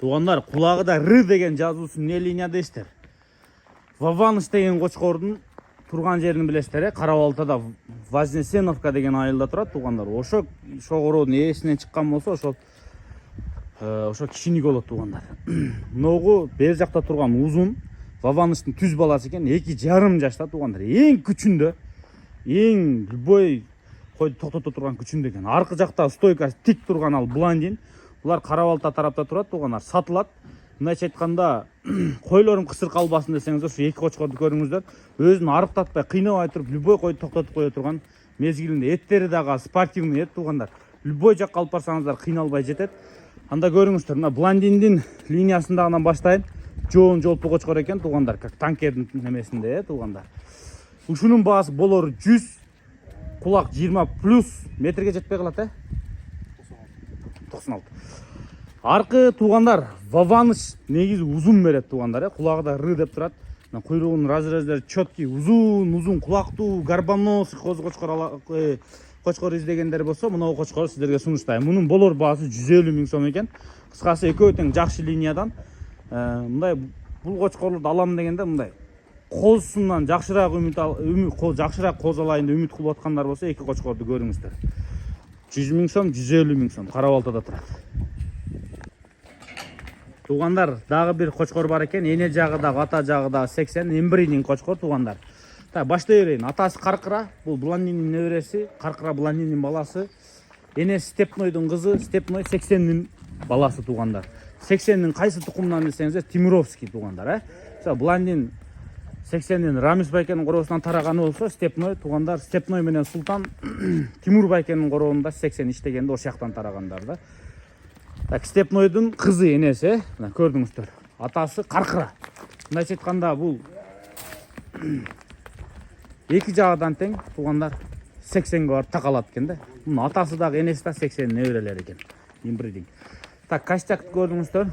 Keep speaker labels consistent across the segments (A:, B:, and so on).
A: Туғандар, құлағыда Р деген жазуысы не линия дейсіздер? Вованыш деген қошқордың тұрған жерін білесіздер, Қарабалтада Вознесеновка деген айылда тұрады. Туғандар, ошо шоғырудың есінен шыққан болса, ошо кишиник болот. Туғандар, ноғу бер жақта тұрған ұзын Вованыштың түз баласы екен, 2,5 жашта. Туғандар, ең күчүндө, ең любой қойды тоқтата тұрған күчүндө екен. Арқы жақта стойкасы тик тұрған ал блондин. Бұлар Қарабалта тарапта тұрады. Туғандар, сатылат. Мындайча айтканда, қойларым қысыр қалбасын десеңіздер, шу екі қошқорды көріңіздер. Өзін арықтатпай, қинабай тұрып, любой қойды тоқтатып қоя тұрған мезгілінде. Еттері дағы спортивный ет. Туғандар, любой жаққа алып барсаңыздар қиналбай жетеді. Анда көріңіздер, мына блондиндин линиясындағынан баштайын. Жоон жолпу қошқор екен. Туғандар, как танкердің немесінде, туғандар. Ушунун баасы болор 100, құлақ 20 плюс метрге жетпей қалады, 96. Арқы туғандар, Вованыш негізі ұзын береді. Туғандар, құлағы да Р деп тұрады. Құйрығының разрездері чөткей, ұзын құлақты, гарбанос қошқор іздегендер болса, мынау қошқор сіздерге сұныштайын. Мұның болор басы 150 000 сом екен. Қысқасы екеудің жақсы линиядан. Мындай бұл қошқорларды алам дегенде, мындай қозысынан жақшырақ қозалайында үміт қылып отқандар болса, екі қошқорды көріңіздер. 100 000 сом, 150 000 сом, Қарабалтада тұрады. Туғандар, дағы бір қошқор бар екен, ене жағы да, ата жағы да 80, эмбридинг қошқор. Туғандар, баштай өрейін. Атасы Қарқыра, бұл блондиннің нөбіресі, Қарқыра блондиннің баласы. Енесі Степнойдың қызы, Степной 80-нің баласы. Туғандар, 80-нің қайсы тұқымынан десеңіздер, Тимуровский. Туғандар, блондин 80-нен Рамис Байкенің қоросынан тарағаны болса, Степной. Туғандар, Степной менен Султан Тимур Байкенің қоросында 80 іштегенді ошақтан тарағандар. Степнойдың қызы енесі, көрдіңіздер, атасы Қарқыра. Мындайча айтканда, бұл екі жағадан тең. Туғандар, 80-ге барып тақалады екен де. Бұның атасы дағы енесі да 80 небірелер екен. Инбридинг. Костяк көрдіңіздер,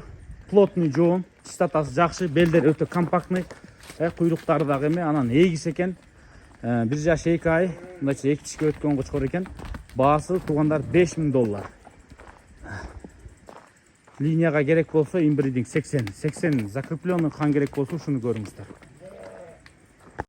A: плотный жоон, чистотасы жақсы, белдер өте компактный. Құйрықтары дағы еме, анан егіс екен. 1 жаш 2 ай, мындайча 2 тишке өткен қошқор екен. Басы туғандар $5000. Линияға керек болса, инбридинг 80 закрепленный қан керек болса, шуны көріңіздер.